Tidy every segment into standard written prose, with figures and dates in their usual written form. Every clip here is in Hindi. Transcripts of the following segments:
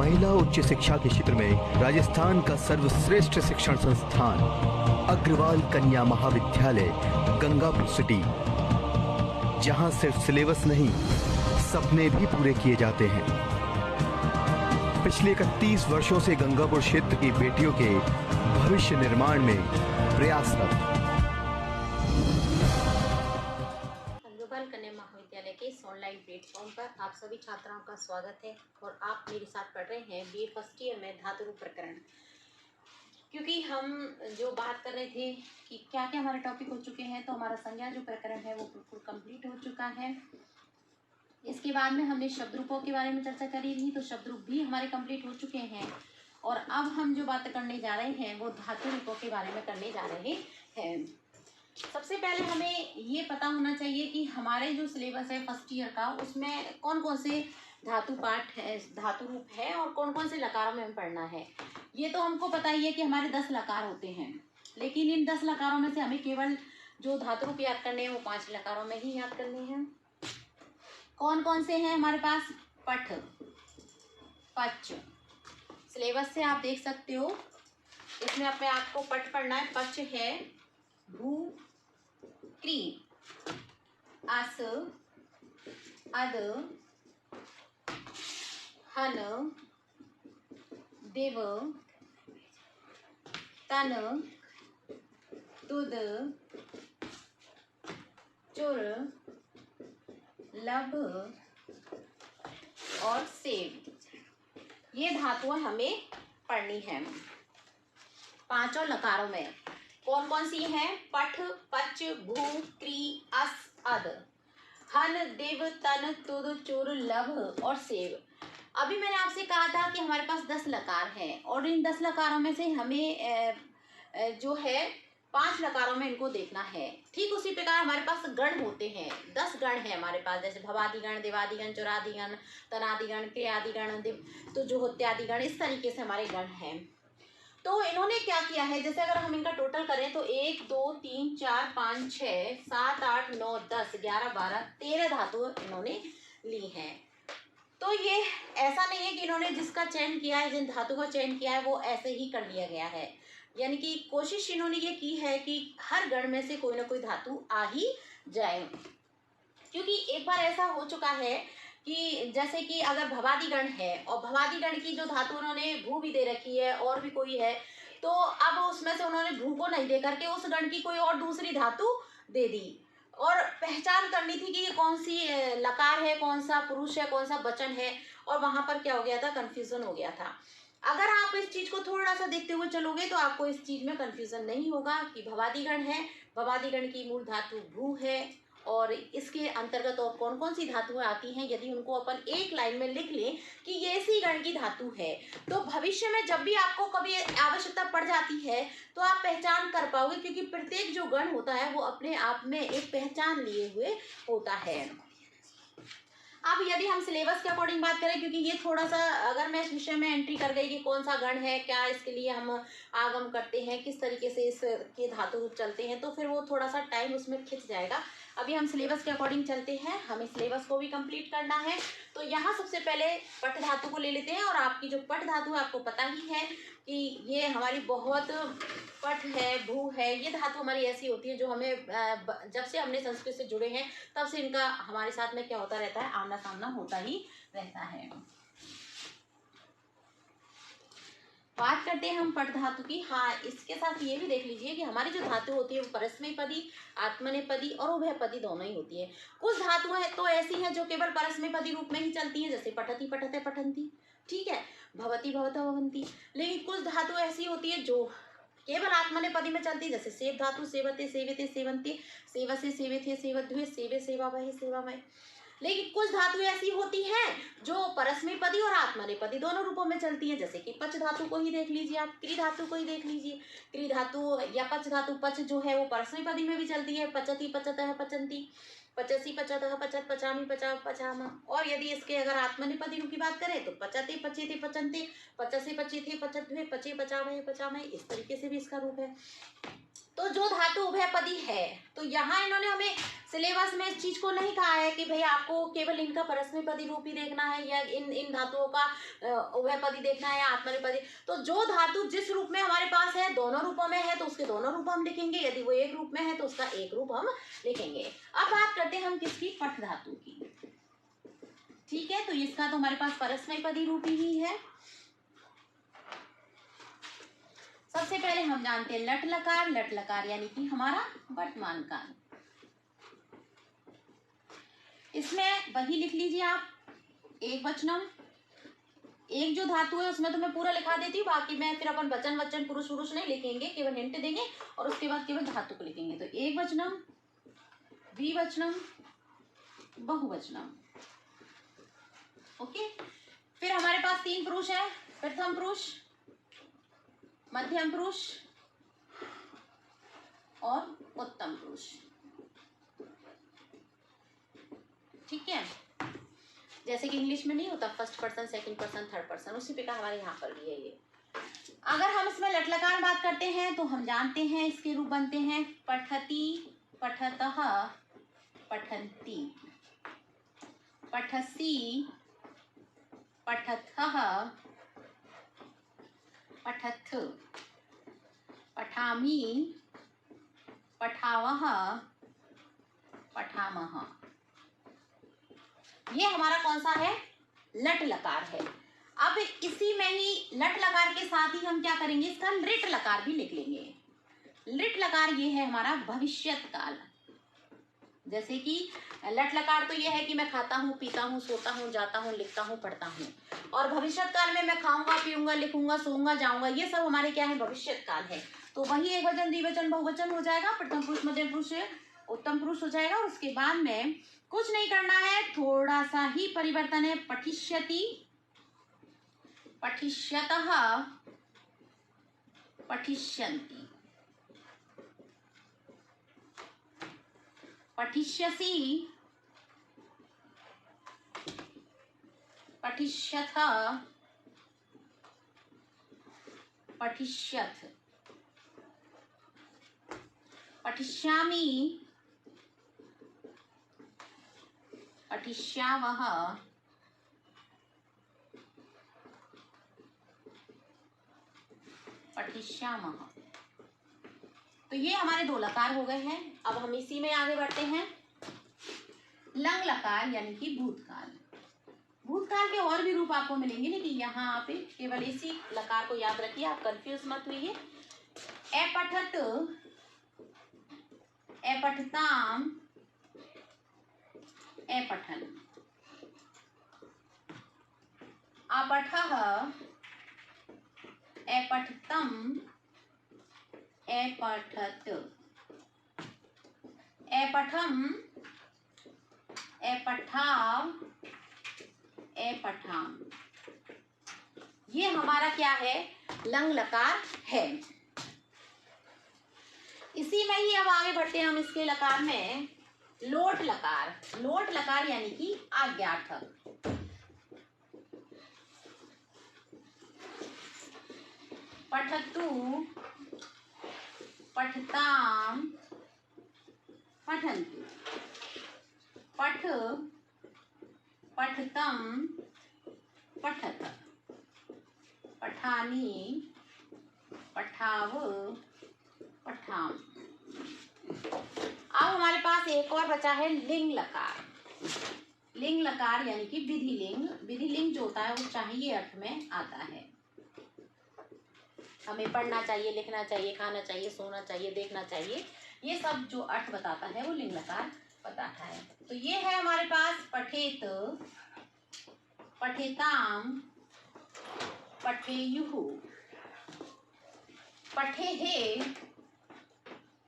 महिला उच्च शिक्षा के क्षेत्र में राजस्थान का सर्वश्रेष्ठ शिक्षण संस्थान अग्रवाल कन्या महाविद्यालय गंगापुर सिटी, जहां सिर्फ सिलेबस नहीं सपने भी पूरे किए जाते हैं। पिछले 31 वर्षों से गंगापुर क्षेत्र की बेटियों के भविष्य निर्माण में प्रयासरत अग्रवाल कन्या महाविद्यालय के इस ऑनलाइन प्लेटफॉर्म पर आप सभी छात्राओं का स्वागत है। और आप मेरे साथ पढ़ रहे हैं बीए फर्स्ट ईयर में धातु रूप प्रकरण। क्योंकि हम जो बात कर रहे थे कि क्या क्या हमारे टॉपिक हो चुके हैं, तो हमारा संज्ञा जो प्रकरण है वो बिल्कुल कंप्लीट हो चुका है। इसके बाद में हमने शब्द रूपों के बारे में चर्चा करी थी, तो शब्द रूप भी हमारे कंप्लीट हो चुके हैं। और अब हम जो बात करने जा रहे हैं वो धातु रूपों के बारे में करने जा रहे हैं। सबसे पहले हमें ये पता होना चाहिए कि हमारे जो सिलेबस है फर्स्ट ईयर का, उसमें कौन कौन से धातु पाठ है, धातु रूप है और कौन कौन से लकारों में हमें पढ़ना है। ये तो हमको पता ही है कि हमारे 10 लकार होते हैं, लेकिन इन 10 लकारों में से हमें केवल जो धातु रूप याद करने हैं वो 5 लकारों में ही याद करने हैं। कौन कौन से हैं हमारे पास? पठ, पच। सिलेबस से आप देख सकते हो, इसमें अपने आपको पठ पढ़ना है। पच है भू, क्री, अस, अद, हन, दिव, तन, तुद, चुर, लभ और सेव। ये धातुएं हमें पढ़नी है पांचों लकारों में। कौन कौन सी हैं? पठ, पच, भू, क्री, अस, अद, हन, दिव, तन, तुद, चुर, लभ और सेव। अभी मैंने आपसे कहा था कि हमारे पास 10 लकार हैं और इन 10 लकारों में से हमें जो है 5 लकारों में इनको देखना है। ठीक उसी प्रकार हमारे पास गण होते हैं, 10 गण हैं हमारे पास, जैसे भवादिगण, देवादिगण, चुरादिगण, तनादिगण, क्रियादिगण, तो जो होत्यादिगण, इस तरीके से हमारे गण हैं। तो इन्होंने क्या किया है, जैसे अगर हम इनका टोटल करें तो 1 2 3 4 5 6 7 8 9 10 11 12 13 धातु इन्होंने ली हैं। तो ये ऐसा नहीं है कि इन्होंने जिसका चयन किया है, जिन धातु का चयन किया है वो ऐसे ही कर लिया गया है। यानी कि कोशिश इन्होंने ये की है कि हर गण में से कोई ना कोई धातु आ ही जाए। क्योंकि एक बार ऐसा हो चुका है कि जैसे कि अगर भवादिगण है और भवादिगण की जो धातु उन्होंने भू भी दे रखी है और भी कोई है, तो अब उसमें से उन्होंने भू को नहीं दे करके उस गण की कोई और दूसरी धातु दे दी और पहचान करनी थी कि ये कौन सी लकार है, कौन सा पुरुष है, कौन सा वचन है। और वहां पर क्या हो गया था, कंफ्यूजन हो गया था। अगर आप इस चीज को थोड़ा सा देखते हुए चलोगे तो आपको इस चीज में कंफ्यूजन नहीं होगा कि भवादिगण है, भवादिगण की मूल धातु भू है और इसके अंतर्गत और कौन कौन सी धातुएं आती हैं। यदि उनको अपन एक लाइन में लिख लें कि ये इसी गण की धातु है, तो भविष्य में जब भी आपको कभी आवश्यकता पड़ जाती है तो आप पहचान कर पाओगे, क्योंकि प्रत्येक जो गण होता है वो अपने आप में एक पहचान लिए हुए होता है। अब यदि हम सिलेबस के अकॉर्डिंग बात करें, क्योंकि ये थोड़ा सा अगर मैं इस विषय में एंट्री कर गई कि कौन सा गण है, क्या इसके लिए हम आगम करते हैं, किस तरीके से इसके धातु चलते हैं, तो फिर वो थोड़ा सा टाइम उसमें खिंच जाएगा। अभी हम सिलेबस के अकॉर्डिंग चलते हैं, हमें सिलेबस को भी कंप्लीट करना है। तो यहाँ सबसे पहले पट धातु को ले लेते हैं। और आपकी जो पट धातु है आपको पता ही है कि ये हमारी बहुत पट है, भू है, ये धातु हमारी ऐसी होती है जो हमें जब से हमने संस्कृत से जुड़े हैं तब से इनका हमारे साथ में क्या होता रहता है, आमना सामना होता ही रहता है। बात करते हैं हम पट धातु की। हाँ, इसके साथ ये भी देख लीजिए कि हमारी जो धातु होती है वो परस्मैपदी, आत्मनेपदी और उभयपदी दोनों ही होती है। कुछ धातुएं तो ऐसी हैं जो केवल परस्मैपदी रूप में ही चलती हैं, जैसे पठति पठते पठंती, ठीक है, भवति भवतः भवन्ति। लेकिन कुछ धातु ऐसी होती है जो केवल आत्मनेपदी में चलती है, जैसे सेव धातु सेवते सेविते सेवन्ते, सेवसे सेविथे सेवध्वे, सेवे सेवावहे सेवामय। लेकिन कुछ धातु ऐसी होती हैं जो परस्मैपदी और आत्मनेपदी दोनों रूपों में चलती हैं, जैसे कि पच धातु को ही देख लीजिए आप, क्री धातु को ही देख लीजिए। क्री धातु या पच धातु, पच जो है वो परस्मैपदी में भी चलती है, पचति पचतः पचंती, पचसी पचतः पचत, पचामी पचा पचाम। और यदि इसके अगर आत्मनेपदी रूप की बात करें तो पचते पचेते पचंते, पचसे पचेते पचध्वे, पचे पचावहे पचामहे, इस तरीके से भी इसका रूप है। तो जो धातु उभयपदी है, तो यहाँ इन्होंने हमें सिलेबस में इस चीज को नहीं कहा है कि भाई आपको केवल इनका परस्मैपदी रूप ही देखना है या इन धातुओं का उभयपदी देखना है या आत्मनेपदी। तो जो धातु जिस रूप में हमारे पास है, दोनों रूपों में है, तो उसके दोनों रूप हम लिखेंगे, यदि वो एक रूप में है तो उसका एक रूप हम लिखेंगे। अब बात करते हैं हम किसकी, पठ धातु की। ठीक है, तो इसका तो हमारे पास परस्मैपदी रूप ही है। सबसे पहले हम जानते हैं लट लकार। लट लकार यानी कि हमारा वर्तमान काल। इसमें वही लिख लीजिए आप, एक वचनम। एक जो धातु है उसमें तो मैं पूरा लिखा देती हूँ, बाकी मैं फिर अपन वचन वचन पुरुष पुरुष नहीं लिखेंगे, केवल हिंट देंगे और उसके बाद केवल धातु को लिखेंगे। तो एक वचनम, द्विवचनम, बहुवचनम। ओके, फिर हमारे पास तीन पुरुष है, प्रथम पुरुष, मध्यम पुरुष और उत्तम पुरुष। ठीक है, जैसे कि इंग्लिश में नहीं होता first person, second person, third person, उसी पे का हमारे यहाँ पर भी है ये। अगर हम इसमें लट लकार बात करते हैं तो हम जानते हैं इसके रूप बनते हैं पठति, पठतः, पठन्ति, पठसि, पठथः, पठथ, पठामि, पठावः, पठामः। ये हमारा कौन सा है, लट लकार है। अब इसी में ही लट लकार के साथ ही हम क्या करेंगे, इसका लिट लकार भी लिख लेंगे। लिट लकार ये है हमारा भविष्यत काल। जैसे कि लट लकार तो ये है कि मैं खाता हूँ, पीता हूँ, सोता हूँ, जाता हूँ, लिखता हूँ, पढ़ता हूँ। और भविष्यत काल में मैं खाऊंगा, पीऊंगा, लिखूंगा, सोऊंगा, जाऊंगा, ये सब हमारे क्या है, भविष्यत काल है। तो वही एक वचन, द्विवचन, बहुवचन हो जाएगा। प्रथम पुरुष, मध्यम पुरुष, उत्तम पुरुष हो जाएगा। और उसके बाद में कुछ नहीं करना है, थोड़ा सा ही परिवर्तन है। पठिष्यति, पठिष्यतः, पठिष्यन्ति, पठिष्यसि, पठिष्यथ, पठिष्यथ, पठिष्यामि, पठिष्यावः, पठिष्यामः। तो ये हमारे दो लकार हो गए हैं। अब हम इसी में आगे बढ़ते हैं। लंग लकार यानी कि भूतकाल। भूतकाल के और भी रूप आपको मिलेंगे, लेकिन यहाँ पे केवल इसी लकार को याद रखिए, आप कंफ्यूज मत होइए। अपठत, अपठताम, अपठन, अपठः, अपठतम, अपठत, अपठम, अपठाव, अपठाम। ये हमारा क्या है, लंग लकार है। इसी में ही अब आगे बढ़ते हैं हम इसके लकार में, लोट लकार। लोट लकार यानी कि आज्ञार्थक। पठतु, पठताम, पठन्तु, पठ, पठतम, पठत, पठामि, पठाव, पठाम। अब हमारे पास एक और बचा है लिंग लकार। लिंग लकार यानी कि विधि लिंग। विधि लिंग जो होता है वो चाहिए अर्थ में आता है। हमें पढ़ना चाहिए, लिखना चाहिए, खाना चाहिए, सोना चाहिए, देखना चाहिए, ये सब जो अर्थ बताता है वो लिंग लकार बताता है। तो ये है हमारे पास पठेत, पठेताम, पठेयुः, पठेहे,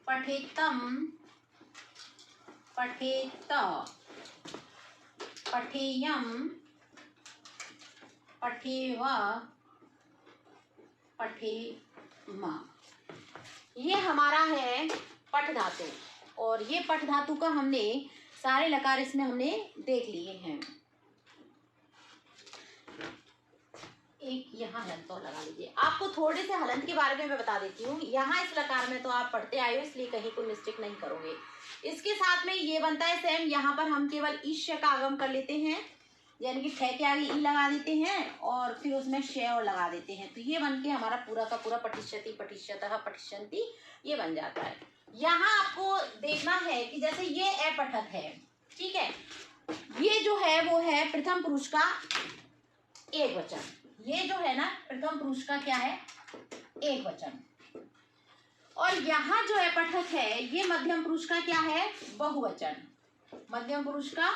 पठेतम, पठेत, पठेयम, पठेव, पठेम। ये हमारा है पठ धातु। और ये पठ धातु का हमने सारे लकार इसमें हमने देख लिए हैं। एक यहाँ हलंत और लगा लीजिए। आपको थोड़े से हलंत के बारे में मैं बता देती हूँ। यहाँ इस लकार में तो आप पढ़ते आए हो, इसलिए कहीं कोई मिस्टेक नहीं करोगे। इसके साथ में ये बनता है सेम। यहाँ पर हम केवल ईश्य का आगम कर लेते हैं, यानी कि ठ के आगे ई लगा देते हैं और फिर उसमें श और लगा देते हैं। तो ये बन के हमारा पूरा का पूरा पठिष्यति, पठिष्यतः, पठिष्यन्ति ये बन जाता है। यहाँ आपको देखना है कि जैसे ये अपठक है, ठीक है, ये जो है वो है प्रथम पुरुष का एक वचन। ये जो है ना प्रथम पुरुष का क्या है, एक वचन। और यहाँ जो अपठक है ये मध्यम पुरुष का क्या है, बहुवचन। मध्यम पुरुष का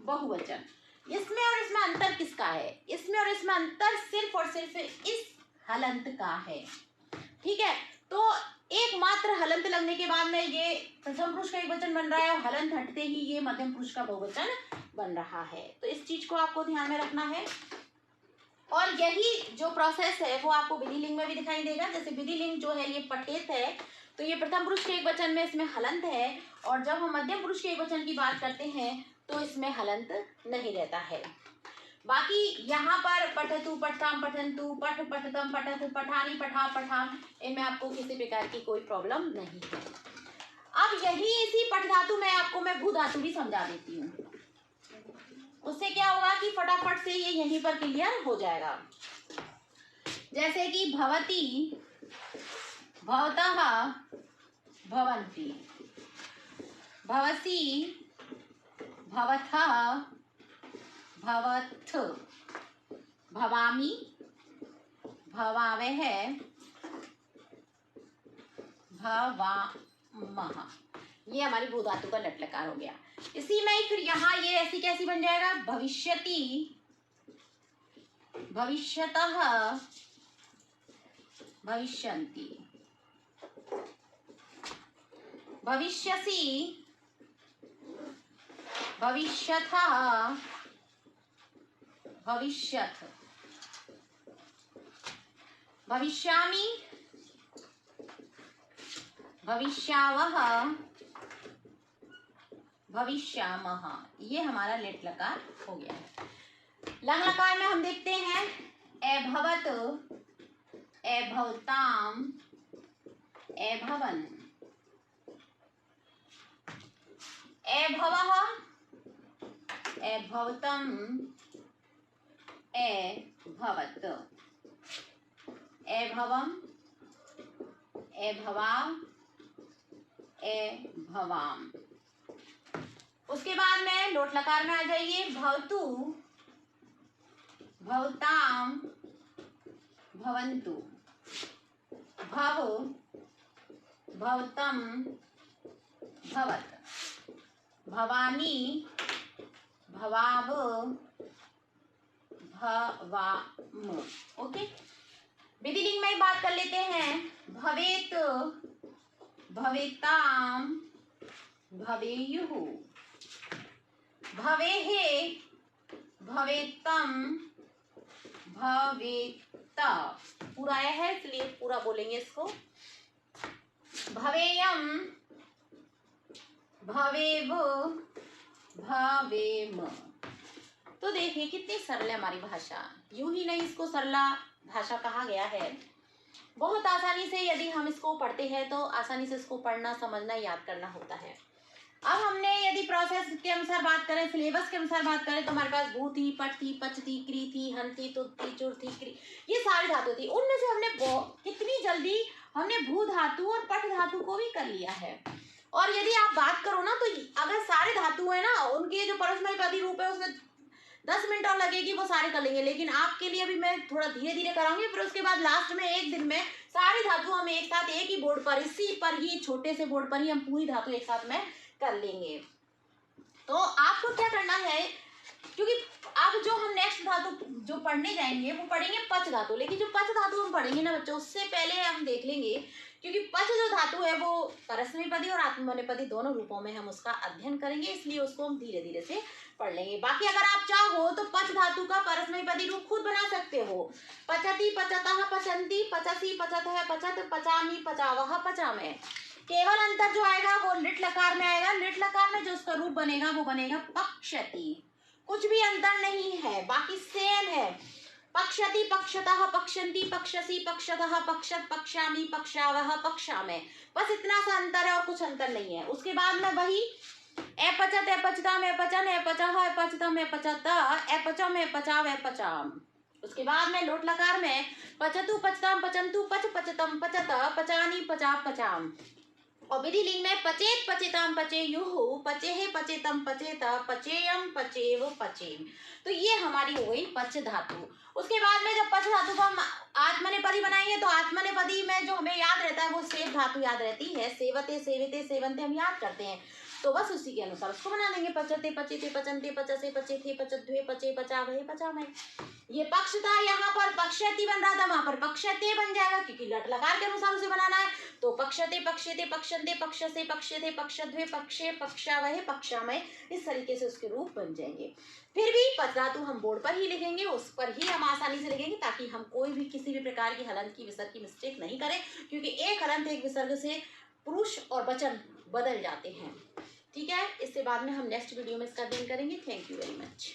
बहुवचन। इसमें और इसमें अंतर किसका है, इसमें और इसमें अंतर सिर्फ और सिर्फ इस हलंत का है, ठीक है। तो एकमात्र हलंत लगने के बाद में ये प्रथम पुरुष का एक वचन बन रहा है और हलंत हटते ही ये मध्यम पुरुष का बहुवचन बन रहा है। तो इस चीज को आपको ध्यान में रखना है। और यही जो प्रोसेस है वो आपको विधिलिंग में भी दिखाई देगा। जैसे विधिलिंग जो है ये पठेत है, तो ये प्रथम पुरुष के एक वचन में इसमें हलंत है, और जब हम मध्यम पुरुष के एक वचन की बात करते हैं तो इसमें हलंत नहीं रहता है। बाकी यहाँ पर पठतु, पठताम, पठन्तु, पठ, पठतम, पठत, पठानी, पठा, पठाम, इनमें आपको किसी प्रकार की कोई प्रॉब्लम नहीं है। अब यही इसी पठ धातु में आपको मैं भू धातु भी समझा देती हूँ। उससे क्या होगा कि फटाफट से ये यहीं पर क्लियर हो जाएगा। जैसे कि भवती, भवतः, भवन्ति, भवसी, भवथः, भवथ, भवामि, भवावः, भवामः। ये हमारी भू धातु का लट लकार हो गया। इसी में ही फिर यहाँ ये ऐसी कैसी बन जाएगा, भविष्यति, भविष्यतः, भविष्यन्ति, भविष्यसि, भविष्यथः, भविष्यथ, भविष्यामि, भविष्यावः, भविष्यामः। ये हमारा लेट लकार हो गया है। लंग लकार में हम देखते हैं एभवत, एभवताम, एभवन, एभवः, एभवतम, एभवत, एभवम, एभवाम, एभवाम। उसके बाद में लोट लकार में आ जाइए, भवतु, भवताम, भवन्तु, भव, भवतम, भवत, भवानी, भवाव, भवाम। ओके, विधिलिंग में बात कर लेते हैं। भवेत, भवेताम, भवेयुः, भवेः, भवेतम, भवेत। पूरा आया है इसलिए पूरा बोलेंगे इसको। भवेयम, भवेव, भवेम। तो देखिए कितनी सरल है हमारी भाषा। यूं ही नहीं इसको सरला भाषा कहा गया है। बहुत आसानी से यदि हम इसको पढ़ते हैं तो आसानी से इसको पढ़ना, समझना, याद करना होता है। अब हमने यदि प्रोसेस के अनुसार बात करें, सिलेबस के अनुसार बात करें, तो हमारे पास भू थी, पट थी, पच थी, क्री थी, हन थी, तुत थी, चुर थी, क्री, ये सारी धातु थी। उनमें से हमने कितनी जल्दी हमने भू धातु और पट धातु को भी कर लिया है। और यदि आप बात करो ना, तो अगर सारे धातु है ना, उनके जो परस्मैपदी रूप है उसमें 10 मिनट और लगेगी, वो सारे कर लेंगे। लेकिन आपके लिए अभी मैं थोड़ा धीरे धीरे कराऊंगी, फिर उसके बाद लास्ट में एक दिन में सारी धातु हम एक साथ एक ही बोर्ड पर, इसी पर ही, छोटे से बोर्ड पर ही हम पूरी धातु एक साथ में कर लेंगे। तो आपको क्या करना है, क्योंकि अब जो हम नेक्स्ट धातु जो पढ़ने जाएंगे वो पढ़ेंगे पच धातु। लेकिन जो पच धातु हम पढ़ेंगे ना बच्चों, उससे पहले हम देख लेंगे, क्योंकि पच जो धातु है वो परस्मैपदी और आत्मनेपदी दोनों रूपों में हम उसका अध्ययन करेंगे, इसलिए उसको हम धीरे धीरे से पढ़ लेंगे। बाकी अगर आप चाहो तो पच धातु का परस्मैपदी रूप खुद बना सकते हो। पचति, पचतः, पचन्ति, पचसी, पचतः, पचत, पचामी, पचावः, पचामे। केवल अंतर जो आएगा वो लिट लकार में आएगा। लिट लकार में जो उसका रूप बनेगा वो बनेगा पक्षति। कुछ भी अंतर नहीं है, बाकी सेम है। पक्षति, पक्षतः, पक्षन्ति, पक्षसि, पक्षतः, पक्षत, पक्षामि, पक्षावह, पक्षामि। बस इतना सा अंतर है और कुछ अंतर नहीं है। उसके बाद में वही अपचत, अपचतम, अपचन, अपचह, अपचतम, अपचत, अपचम, अपचाव, अपचाम। उसके बाद में लोट लकार में पचतु, पचतम, पचंतु, पच, पचतम, पचत, पचानी, पचा, पचाम। और विधि लिंग में पचेत, पचेताम, पचेयुः, पचेहे, पचेतम, पचेत, पचेयम, पचेव, पचेम। तो ये हमारी हो गई पच धातु। उसके बाद में जब पच धातु को हम आत्मनेपदी बनाएंगे तो आत्मनेपदी में जो हमें याद रहता है वो सेव धातु याद रहती है। सेवते, सेविते, सेवन्ते हम याद करते हैं, तो बस उसी के अनुसार उसको बना देंगे। पचते, पचेते, पचन्ते, पचसे, पचेथे, पचध्वे, पचे, पचावहे, पचामहे। ये पक्ष था, यहाँ पर पक्षति बन रहा था, वहां पर पक्षते बन जाएगा क्योंकि लट लकार के अनुसार उसे बनाना है। तो पक्षते, पक्षते, पक्षन्ते, पक्षसे, पक्षेथे, पक्षध्वे, पक्षे, पक्षावहे, पक्षामहे, इस तरीके से उसके रूप बन जाएंगे। फिर भी पच धातु हम बोर्ड पर ही लिखेंगे, उस पर ही हम आसानी से लिखेंगे ताकि हम कोई भी किसी भी प्रकार की हलंत की विसर्ग की मिस्टेक नहीं करें, क्योंकि एक हलंत एक विसर्ग से पुरुष और वचन बदल जाते हैं। ठीक है, इसके बाद में हम नेक्स्ट वीडियो में इसका अध्ययन करेंगे। Thank you very much.